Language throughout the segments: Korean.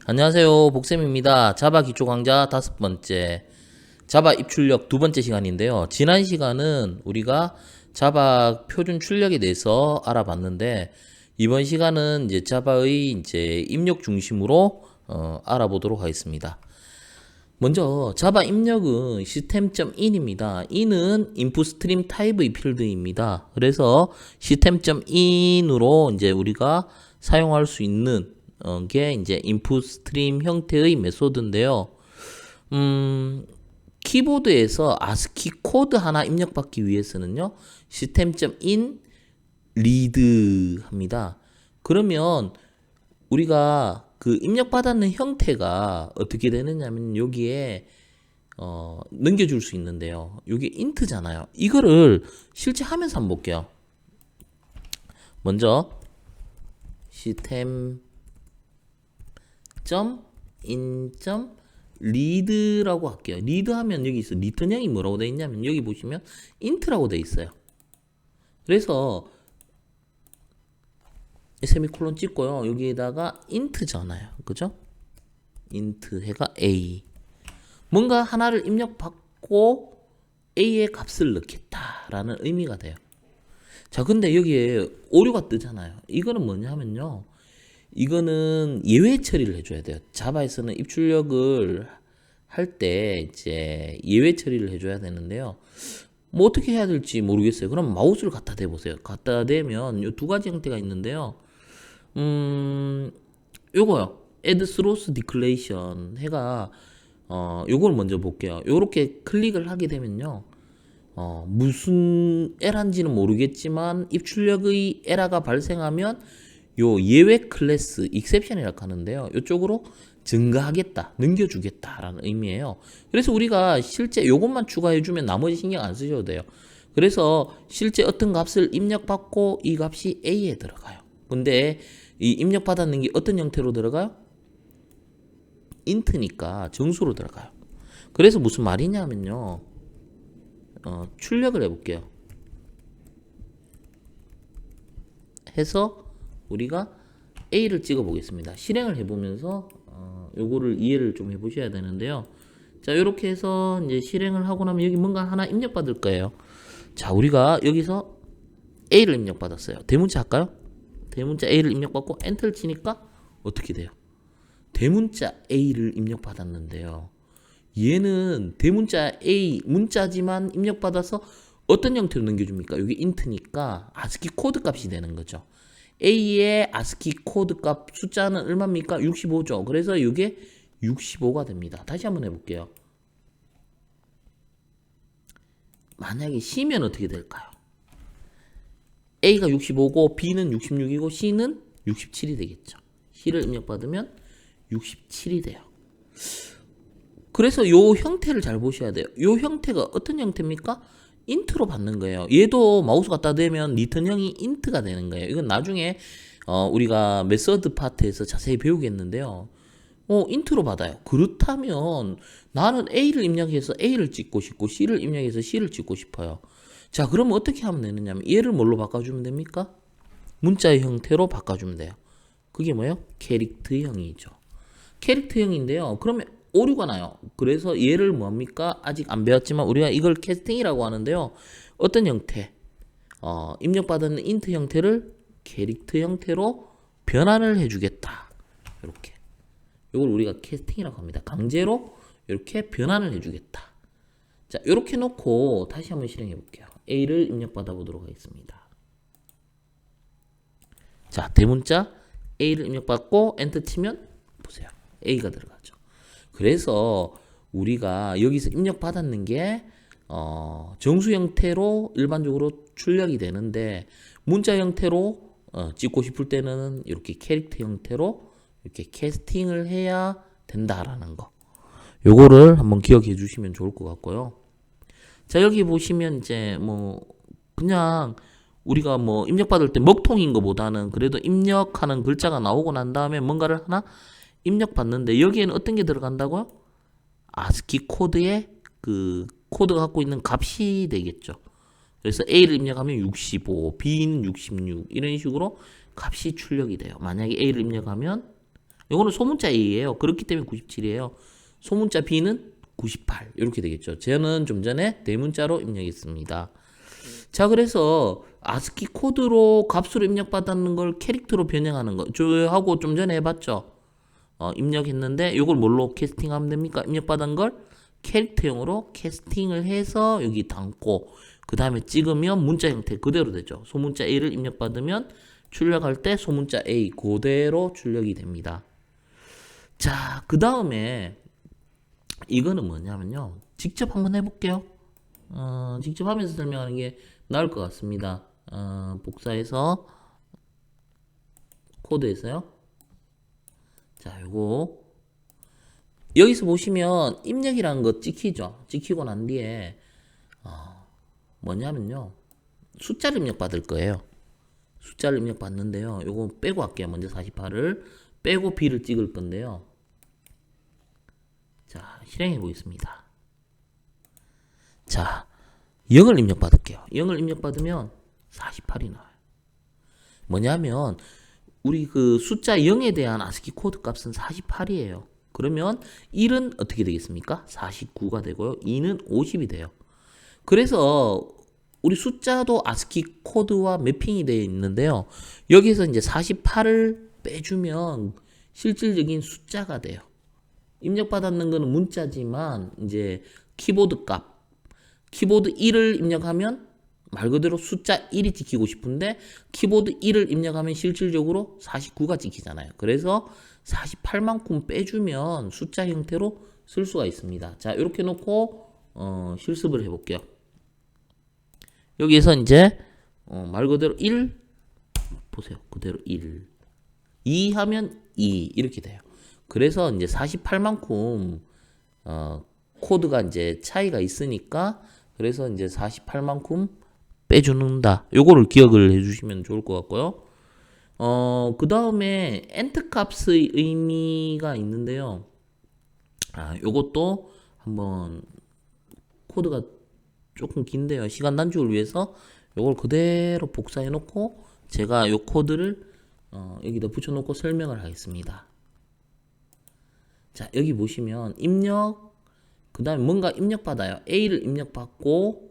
안녕하세요. 복쌤입니다. 자바 기초 강좌 5번째, 자바 입출력 2번째 시간인데요. 지난 시간은 우리가 자바 표준 출력에 대해서 알아봤는데, 이번 시간은 이제 자바의 이제 입력 중심으로 알아보도록 하겠습니다. 먼저 자바 입력은 system.in입니다. in은 input stream type의 필드입니다. 그래서 system.in으로 이제 우리가 사용할 수 있는 게 이제 input stream 형태의 메소드인데요. 키보드에서 ASCII 코드 하나 입력받기 위해서는요, system.in read 합니다. 그러면 우리가 그 입력받았는 형태가 어떻게 되느냐면 여기에 넘겨줄 수 있는데요. 이게 int잖아요. 이거를 실제 하면서 한번 볼게요. 먼저 system.in.read라고 할게요. read 하면 여기 있어. 리턴형이 뭐라고 되어 있냐면 여기 보시면 int라고 되어 있어요. 그래서 세미콜론 찍고요. 여기에다가 int잖아요. 그죠? int 해가 a. 뭔가 하나를 입력받고 a의 값을 넣겠다라는 의미가 돼요. 자, 근데 여기에 오류가 뜨잖아요. 이거는 뭐냐 하면요, 이거는 예외 처리를 해줘야 돼요. 자바에서는 입출력을 할 때 이제 예외 처리를 해줘야 되는데요. 뭐 어떻게 해야 될지 모르겠어요. 그럼 마우스를 갖다 대보세요. 갖다 대면 요 두 가지 형태가 있는데요. 요거요. add source declaration 해가 요걸 먼저 볼게요. 요렇게 클릭을 하게 되면요, 무슨 에러인지는 모르겠지만 입출력의 에러가 발생하면 요 예외 클래스 exception이라고 하는데요, 요쪽으로 증가하겠다, 넘겨주겠다라는 의미예요. 그래서 우리가 실제 요것만 추가해주면 나머지 신경 안 쓰셔도 돼요. 그래서 실제 어떤 값을 입력받고 이 값이 A에 들어가요. 근데 이 입력받았는 게 어떤 형태로 들어가요? int니까 정수로 들어가요. 그래서 무슨 말이냐면요, 출력을 해볼게요. 해서 우리가 A를 찍어 보겠습니다. 실행을 해보면서 요거를 이해를 좀 해보셔야 되는데요. 자, 요렇게 해서 이제 실행을 하고 나면 여기 뭔가 하나 입력받을 거예요. 자, 우리가 여기서 A를 입력받았어요. 대문자 할까요? 대문자 A를 입력받고 엔터를 치니까 어떻게 돼요? 대문자 A를 입력받았는데요, 얘는 대문자 A 문자지만 입력받아서 어떤 형태로 넘겨줍니까? 여기 int니까 ASCII 코드 값이 되는 거죠. A의 ASCII 코드 값 숫자는 얼마입니까? 65죠. 그래서 이게 65가 됩니다. 다시 한번 해볼게요. 만약에 C면 어떻게 될까요? A가 65고 B는 66이고 C는 67이 되겠죠. C를 입력받으면 67이 돼요. 그래서 요 형태를 잘 보셔야 돼요. 요 형태가 어떤 형태입니까? int로 받는 거예요. 얘도 마우스 갖다 대면 리턴형이 int가 되는 거예요. 이건 나중에 우리가 메서드 파트에서 자세히 배우겠는데요. int로 받아요. 그렇다면 나는 A를 입력해서 A를 찍고 싶고 C를 입력해서 C를 찍고 싶어요. 자, 그러면 어떻게 하면 되느냐면 얘를 뭘로 바꿔주면 됩니까? 문자의 형태로 바꿔주면 돼요. 그게 뭐예요? 캐릭터형이죠. 캐릭터형인데요. 그러면 오류가 나요. 그래서 얘를 뭡니까? 아직 안 배웠지만 우리가 이걸 캐스팅이라고 하는데요. 어떤 형태? 입력받은 int 형태를 캐릭터 형태로 변환을 해주겠다. 이렇게. 이걸 우리가 캐스팅이라고 합니다. 강제로 이렇게 변환을 해주겠다. 자, 이렇게 놓고 다시 한번 실행해 볼게요. A를 입력받아 보도록 하겠습니다. 자, 대문자 A를 입력받고 엔터 치면 보세요. A가 들어가죠. 그래서 우리가 여기서 입력받았는 게 정수 형태로 일반적으로 출력이 되는데, 문자 형태로 찍고 싶을 때는 이렇게 캐릭터 형태로 이렇게 캐스팅을 해야 된다라는 거, 요거를 한번 기억해 주시면 좋을 것 같고요. 자, 여기 보시면 이제 뭐 그냥 우리가 뭐 입력받을 때 먹통인 것보다는 그래도 입력하는 글자가 나오고 난 다음에 뭔가를 하나 입력받는데, 여기에는 어떤 게 들어간다고요? ASCII 코드에 그 코드가 갖고 있는 값이 되겠죠. 그래서 A를 입력하면 65, B는 66, 이런 식으로 값이 출력이 돼요. 만약에 A를 입력하면 이거는 소문자 A예요. 그렇기 때문에 97이에요. 소문자 B는 98 이렇게 되겠죠. 저는 좀 전에 대문자로 입력했습니다. 자, 그래서 아스키 코드로 값으로 입력받았는 걸 캐릭터로 변형하는 거 저하고 좀 전에 해봤죠. 입력했는데 이걸 뭘로 캐스팅하면 됩니까? 입력받은 걸 캐릭터형으로 캐스팅을 해서 여기 담고 그 다음에 찍으면 문자 형태 그대로 되죠. 소문자 A를 입력받으면 출력할 때 소문자 A 그대로 출력이 됩니다. 자, 그 다음에 이거는 뭐냐면요. 직접 한번 해볼게요. 직접 하면서 설명하는 게 나을 것 같습니다. 복사해서 코드에서요. 자, 요거 여기서 보시면 입력이라는 거 찍히죠. 찍히고 난 뒤에 뭐냐면요. 숫자를 입력받을 거예요. 숫자를 입력받는데요. 요거 빼고 할게요. 먼저 48을 빼고 B를 찍을 건데요. 자, 실행해 보겠습니다. 자, 0을 입력받을게요. 0을 입력받으면 48이 나와요. 뭐냐면 우리 그 숫자 0에 대한 아스키 코드 값은 48이에요. 그러면 1은 어떻게 되겠습니까? 49가 되고요. 2는 50이 돼요. 그래서 우리 숫자도 아스키 코드와 매핑이 되어 있는데요. 여기서 이제 48을 빼주면 실질적인 숫자가 돼요. 입력받았는 거는 문자지만 이제 키보드 값 키보드 1을 입력하면 말 그대로 숫자 1이 찍히고 싶은데 키보드 1을 입력하면 실질적으로 49가 찍히잖아요. 그래서 48만큼 빼주면 숫자 형태로 쓸 수가 있습니다. 자, 이렇게 놓고 실습을 해볼게요. 여기에서 이제 말 그대로 1 보세요. 그대로 1 2 하면 2 이렇게 돼요. 그래서 이제 48만큼 코드가 이제 차이가 있으니까 그래서 이제 48만큼 빼주는다. 요거를 기억을 해주시면 좋을 것 같고요. 그 다음에 엔트 값의 의미가 있는데요. 요것도 한번 코드가 조금 긴데요. 시간 단축을 위해서 요걸 그대로 복사해 놓고 제가 요 코드를 여기다 붙여 놓고 설명을 하겠습니다. 자, 여기 보시면 입력 그 다음에 뭔가 입력받아요. A를 입력받고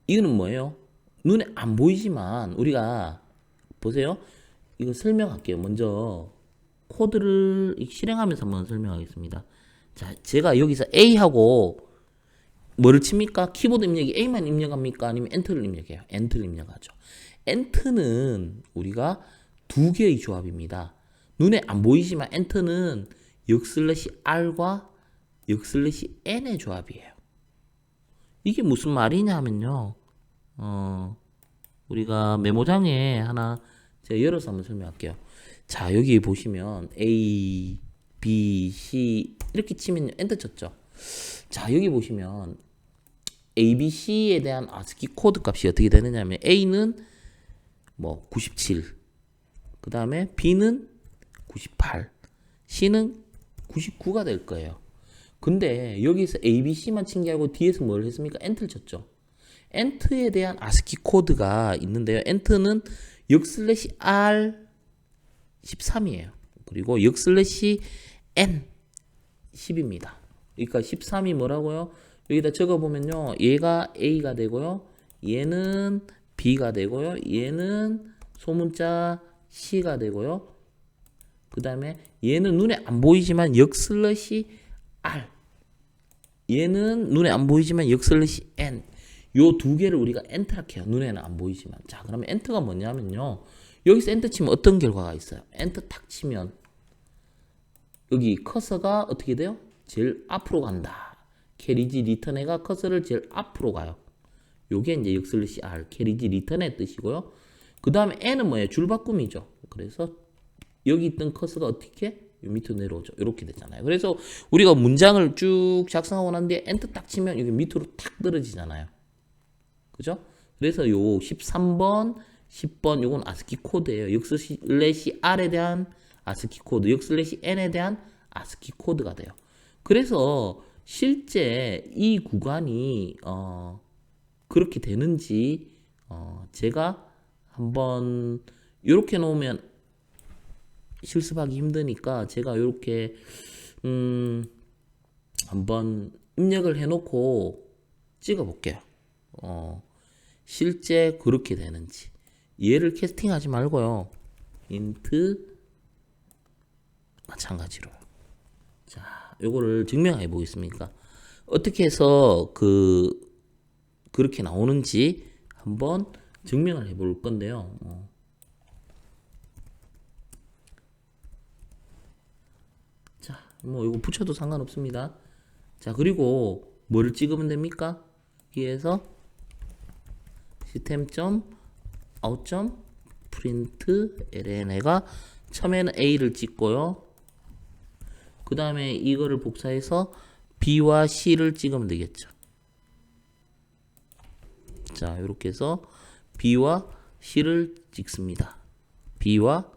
이거는 뭐예요? 눈에 안 보이지만 우리가 보세요. 이거 설명할게요. 먼저 코드를 실행하면서 한번 설명하겠습니다. 자, 제가 여기서 A하고 뭐를 칩니까? 키보드 입력이 A만 입력합니까? 아니면 엔터를 입력해요? 엔터를 입력하죠. 엔터는 우리가 두 개의 조합입니다. 눈에 안 보이지만 엔터는 역/R과 역/N의 조합이에요. 이게 무슨 말이냐 하면요. 우리가 메모장에 하나 제가 열어서 한번 설명할게요. 자, 여기 보시면 A, B, C 이렇게 치면 엔터 쳤죠. 자, 여기 보시면 A, B, C에 대한 아스키 코드 값이 어떻게 되느냐 하면 A는 뭐 97, 그 다음에 B는 98, C는 99가 될 거예요. 근데 여기서 A, B, C만 친 게 아니고 뒤에서 뭘 했습니까? 엔터를 쳤죠. 엔터에 대한 아스키 코드가 있는데요. 엔터는 역/R 13이에요. 그리고 역/N 10입니다. 그러니까 13이 뭐라고요? 여기다 적어보면요. 얘가 A가 되고요. 얘는 B가 되고요. 얘는 소문자 C가 되고요. 그 다음에 얘는 눈에 안 보이지만 역/R 얘는 눈에 안 보이지만 역/N 요 두 개를 우리가 엔터라고 해요. 눈에는 안 보이지만. 자, 그러면 엔터가 뭐냐면요. 여기서 엔터 치면 어떤 결과가 있어요? 엔터 탁 치면 여기 커서가 어떻게 돼요? 제일 앞으로 간다. 캐리지 리턴에가 커서를 제일 앞으로 가요. 요게 이제 역/R 캐리지 리턴의 뜻이고요. 그 다음에 N은 뭐예요? 줄바꿈이죠. 그래서 여기 있던 커서가 어떻게? 요 밑으로 내려오죠. 이렇게 되잖아요. 그래서 우리가 문장을 쭉 작성하고 난 뒤에 엔터 딱 치면 여기 밑으로 탁 떨어지잖아요. 그죠? 그래서 요 13번, 10번 요건 아스키 코드예요. 역/R에 대한 아스키 코드, 역/N에 대한 아스키 코드가 돼요. 그래서 실제 이 구간이 그렇게 되는지 제가 한번 이렇게 놓으면 실습하기 힘드니까 제가 이렇게 한번 입력을 해놓고 찍어볼게요. 실제 그렇게 되는지. 얘를 캐스팅하지 말고요. 인트 마찬가지로요. 자, 요거를 증명해 보겠습니까? 어떻게 해서 그렇게 나오는지 한번 증명을 해 볼 건데요. 자, 뭐 이거 붙여도 상관없습니다. 자, 그리고 뭐를 찍으면 됩니까? 여기에서 system.out.print ln가 처음에는 a를 찍고요. 그 다음에 이거를 복사해서 b와 c를 찍으면 되겠죠. 자, 이렇게 해서 b와 c를 찍습니다. b와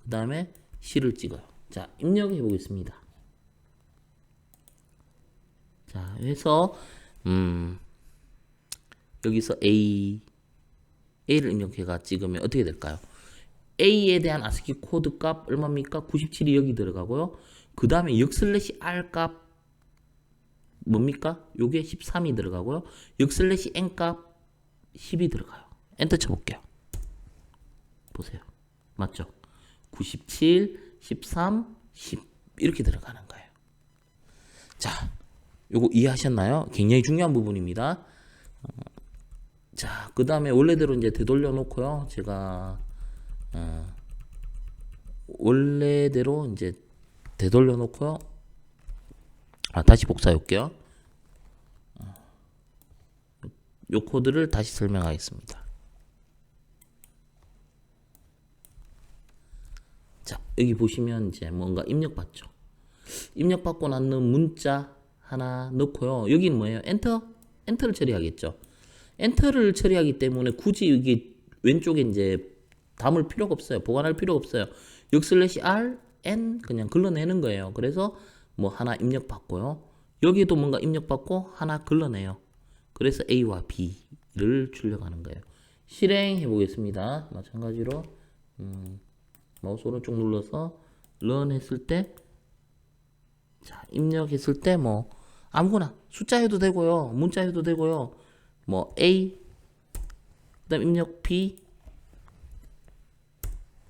그 다음에 c를 찍어요. 자, 입력해 보겠습니다. 자, 해서 여기서 A를 입력해가 찍으면 어떻게 될까요? A에 대한 ASCII 코드 값 얼마입니까? 97이 여기 들어가고요. 그 다음에 역/R 값 뭡니까? 요게 13이 들어가고요. 역/N 값 10이 들어가요. 엔터 쳐볼게요. 보세요. 맞죠? 97, 13, 10 이렇게 들어가는 거예요. 자, 요거 이해하셨나요? 굉장히 중요한 부분입니다. 자, 그 다음에 원래대로 이제 되돌려 놓고요. 제가 원래대로 이제 되돌려 놓고요. 다시 복사해 올게요. 요 코드를 다시 설명하겠습니다. 자, 여기 보시면 이제 뭔가 입력받죠. 입력받고 나는 문자 하나 넣고요. 여기는 뭐예요? 엔터를 처리하겠죠. 엔터를 처리하기 때문에 굳이 여기 왼쪽에 이제 담을 필요가 없어요. 보관할 필요가 없어요. 역/R, N 그냥 걸러내는 거예요. 그래서 뭐 하나 입력받고요. 여기도 뭔가 입력받고 하나 걸러내요. 그래서 A와 B를 출력하는 거예요. 실행해 보겠습니다. 마찬가지로 마우스 오른쪽 눌러서 런 했을 때, 자, 입력했을 때 뭐 아무거나 숫자 해도 되고요, 문자 해도 되고요, 뭐 A 그다음 입력 B.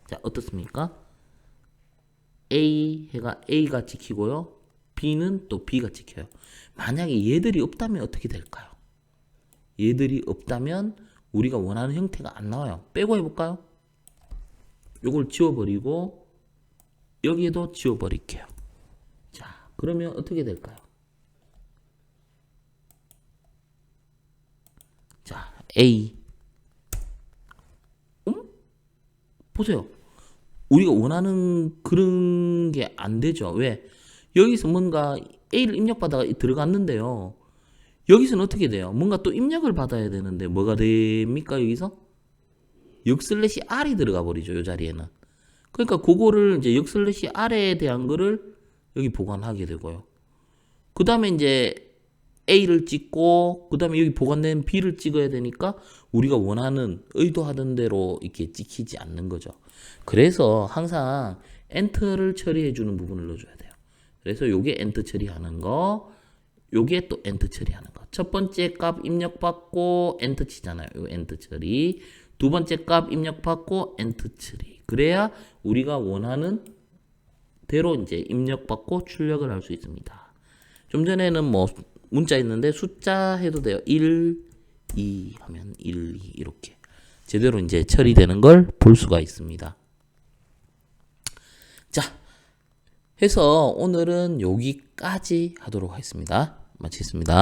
자, 어떻습니까? A가 찍히고요, B는 또 B가 찍혀요. 만약에 얘들이 없다면 어떻게 될까요? 얘들이 없다면 우리가 원하는 형태가 안 나와요. 빼고 해볼까요? 요걸 지워버리고 여기에도 지워버릴게요. 자, 그러면 어떻게 될까요? 자, A. 보세요. 우리가 원하는 그런 게 안 되죠. 왜? 여기서 뭔가 A를 입력받아가 들어갔는데요. 여기서는 어떻게 돼요? 뭔가 또 입력을 받아야 되는데 뭐가 됩니까? 여기서? 역/R이 들어가 버리죠. 이 자리에는. 그러니까 그거를 이제 역/R에 대한 거를 여기 보관하게 되고요. 그 다음에 이제 A를 찍고 그 다음에 여기 보관된 B를 찍어야 되니까 우리가 원하는 의도하던 대로 이렇게 찍히지 않는 거죠. 그래서 항상 엔터를 처리해 주는 부분을 넣어줘야 돼요. 그래서 요게 엔터 처리하는 거, 요게 또 엔터 처리하는 거. 첫 번째 값 입력받고 엔터 치잖아요. 요 엔터 처리. 두 번째 값 입력받고 엔터 처리. 그래야 우리가 원하는 대로 이제 입력받고 출력을 할 수 있습니다. 좀 전에는 뭐 문자 있는데 숫자 해도 돼요. 1, 2 하면 1, 2 이렇게 제대로 이제 처리되는 걸 볼 수가 있습니다. 자, 해서 오늘은 여기까지 하도록 하겠습니다. 마치겠습니다.